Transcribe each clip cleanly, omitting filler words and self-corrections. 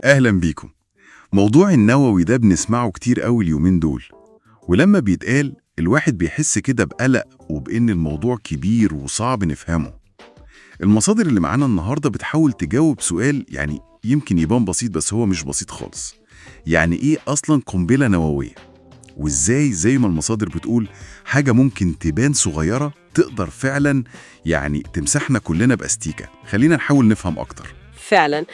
أهلا بيكم. موضوع النووي ده بنسمعه كتير قوي اليومين دول، ولما بيتقال الواحد بيحس كده بقلق وبإن الموضوع كبير وصعب نفهمه. المصادر اللي معانا النهاردة بتحاول تجاوب سؤال يعني يمكن يبان بسيط بس هو مش بسيط خالص. يعني إيه أصلاً قنبلة نووية؟ وإزاي زي ما المصادر بتقول حاجة ممكن تبان صغيرة تقدر فعلاً يعني تمسحنا كلنا بأستيكة؟ خلينا نحاول نفهم أكتر. فعلا.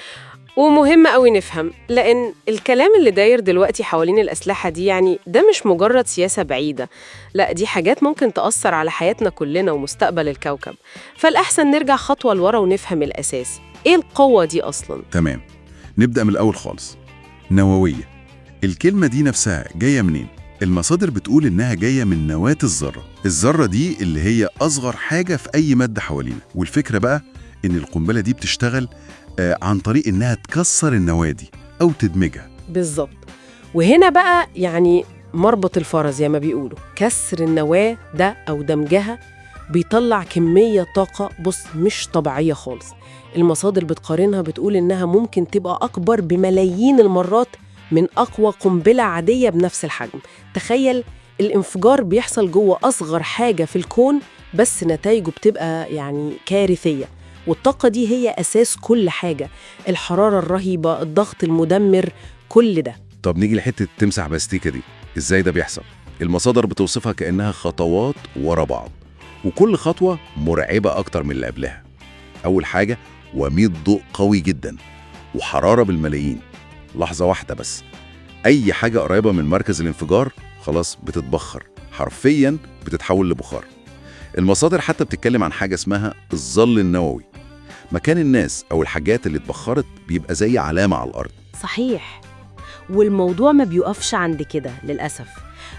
ومهم قوي نفهم، لأن الكلام اللي داير دلوقتي حوالين الأسلحة دي يعني ده مش مجرد سياسة بعيدة، لا دي حاجات ممكن تأثر على حياتنا كلنا ومستقبل الكوكب. فالأحسن نرجع خطوة لورا ونفهم الأساس، إيه القوة دي أصلاً؟ تمام، نبدأ من الأول خالص. نووية، الكلمة دي نفسها جاية منين؟ المصادر بتقول إنها جاية من نواة الذرة. الذرة دي اللي هي أصغر حاجة في أي مادة حوالينا، والفكرة بقى إن القنبلة دي بتشتغل عن طريق إنها تكسر النواة دي أو تدمجها. بالظبط. وهنا بقى يعني مربط الفرس زي ما بيقولوا، كسر النواة ده أو دمجها بيطلع كمية طاقة مش طبيعية خالص. المصادر بتقارنها بتقول إنها ممكن تبقى أكبر بملايين المرات من أقوى قنبلة عادية بنفس الحجم. تخيل الانفجار بيحصل جوه أصغر حاجة في الكون، بس نتائجه بتبقى يعني كارثية. والطاقة دي هي أساس كل حاجة، الحرارة الرهيبة، الضغط المدمر، كل ده. طب نيجي لحتة تمسح باستيكة دي، إزاي ده بيحصل؟ المصادر بتوصفها كأنها خطوات ورا بعض، وكل خطوة مرعبة أكتر من اللي قبلها. أول حاجة وميض ضوء قوي جدا وحرارة بالملايين. لحظة واحدة بس، أي حاجة قريبة من مركز الانفجار خلاص بتتبخر، حرفياً بتتحول لبخار. المصادر حتى بتتكلم عن حاجة اسمها الظل النووي. مكان الناس أو الحاجات اللي اتبخرت بيبقى زي علامة على الأرض. صحيح. والموضوع ما بيقفش عند كده للأسف.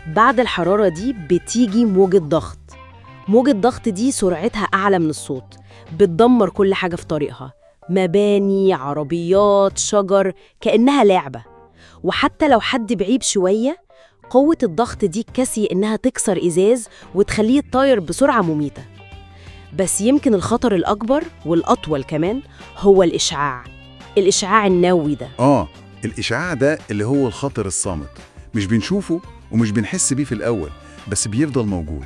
بعد الحرارة دي بتيجي موجة ضغط. موجة ضغط دي سرعتها أعلى من الصوت، بتدمر كل حاجة في طريقها، مباني، عربيات، شجر، كأنها لعبة. وحتى لو حد بعيد شوية، قوة الضغط دي كافية إنها تكسر إزاز وتخليه يطير بسرعة مميتة. بس يمكن الخطر الأكبر والأطول كمان هو الإشعاع النووي ده. الإشعاع ده اللي هو الخطر الصامت، مش بنشوفه ومش بنحس بيه في الأول، بس بيفضل موجود.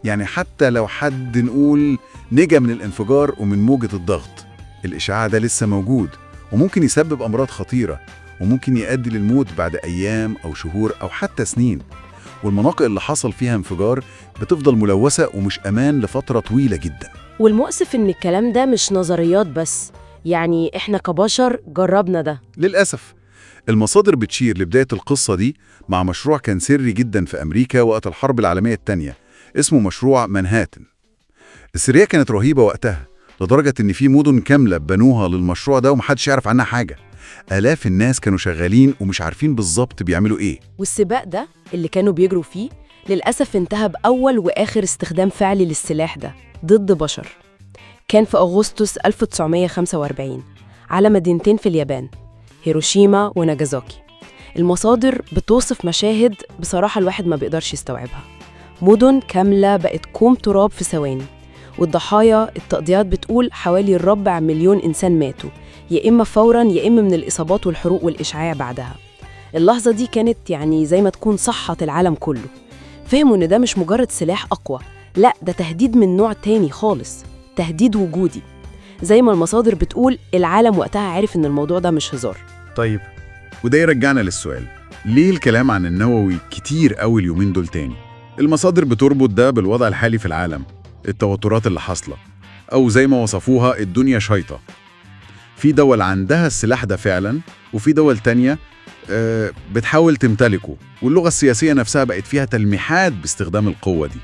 يعني حتى لو حد نقول نجا من الانفجار ومن موجة الضغط، الإشعاع ده لسه موجود وممكن يسبب أمراض خطيرة، وممكن يؤدي للموت بعد أيام أو شهور أو حتى سنين. والمناطق اللي حصل فيها انفجار بتفضل ملوثة ومش أمان لفترة طويلة جدا. والمؤسف إن الكلام ده مش نظريات بس، يعني إحنا كبشر جربنا ده للأسف. المصادر بتشير لبداية القصة دي مع مشروع كان سري جدا في أمريكا وقت الحرب العالمية الثانية، اسمه مشروع مانهاتن. السرية كانت رهيبة وقتها، لدرجة إن في مدن كاملة بنوها للمشروع ده ومحدش يعرف عنها حاجة. آلاف الناس كانوا شغالين ومش عارفين بالظبط بيعملوا إيه. والسباق ده اللي كانوا بيجروا فيه للأسف انتهى بأول وآخر استخدام فعلي للسلاح ده ضد بشر. كان في أغسطس 1945 على مدينتين في اليابان، هيروشيما وناجازاكي. المصادر بتوصف مشاهد بصراحة الواحد ما بيقدرش يستوعبها. مدن كاملة بقت كوم تراب في ثواني، والضحايا التقديرات بتقول حوالي 250,000 إنسان ماتوا، يا إما فوراً يا إما من الإصابات والحروق والإشعاع بعدها. اللحظة دي كانت يعني زي ما تكون صحت العالم كله. فهموا إن ده مش مجرد سلاح أقوى، لا ده تهديد من نوع تاني خالص، تهديد وجودي. زي ما المصادر بتقول العالم وقتها عارف إن الموضوع ده مش هزار. طيب، وده يرجعنا للسؤال، ليه الكلام عن النووي كتير قوي اليومين دول تاني؟ المصادر بتربط ده بالوضع الحالي في العالم، التوترات اللي حاصلة، أو زي ما وصفوها الدنيا شيطة. في دول عندها السلاح ده فعلا، وفي دول تانية بتحاول تمتلكه، واللغة السياسية نفسها بقت فيها تلميحات باستخدام القوة دي.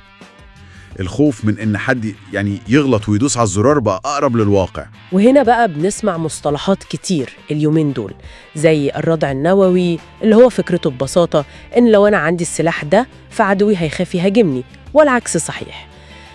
الخوف من إن حد يعني يغلط ويدوس على الزرار بقى أقرب للواقع. وهنا بقى بنسمع مصطلحات كتير اليومين دول زي الردع النووي، اللي هو فكرته ببساطة إن لو أنا عندي السلاح ده فعدوي هيخاف يهاجمني، والعكس صحيح.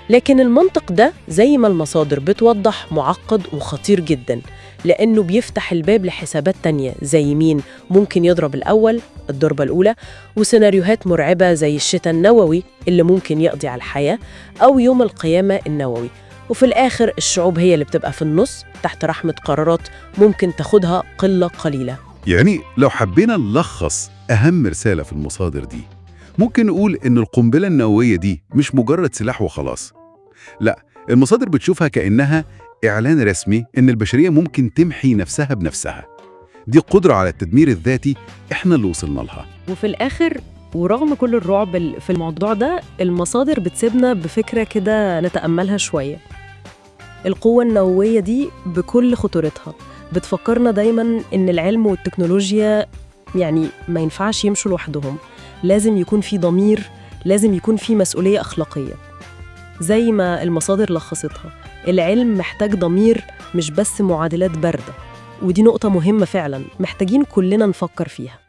لكن المنطق ده زي ما المصادر بتوضح معقد وخطير جدا، لأنه بيفتح الباب لحسابات تانية زي مين ممكن يضرب الأول، الضربة الأولى، وسيناريوهات مرعبة زي الشتاء النووي اللي ممكن يقضي على الحياة، أو يوم القيامة النووي. وفي الآخر الشعوب هي اللي بتبقى في النص تحت رحمة قرارات ممكن تاخدها قلة قليلة. يعني لو حبينا نلخص أهم رسالة في المصادر دي، ممكن نقول إن القنبلة النووية دي مش مجرد سلاح وخلاص. لا، المصادر بتشوفها كأنها إعلان رسمي إن البشرية ممكن تمحي نفسها بنفسها. دي قدرة على التدمير الذاتي إحنا اللي وصلنا لها. وفي الآخر ورغم كل الرعب في الموضوع ده، المصادر بتسيبنا بفكرة كده نتأملها شوية. القوة النووية دي بكل خطورتها بتفكرنا دايماً إن العلم والتكنولوجيا يعني ما ينفعش يمشوا لوحدهم، لازم يكون في ضمير، لازم يكون في مسؤولية أخلاقية. زي ما المصادر لخصتها، العلم محتاج ضمير مش بس معادلات باردة، ودي نقطة مهمة فعلاً محتاجين كلنا نفكر فيها.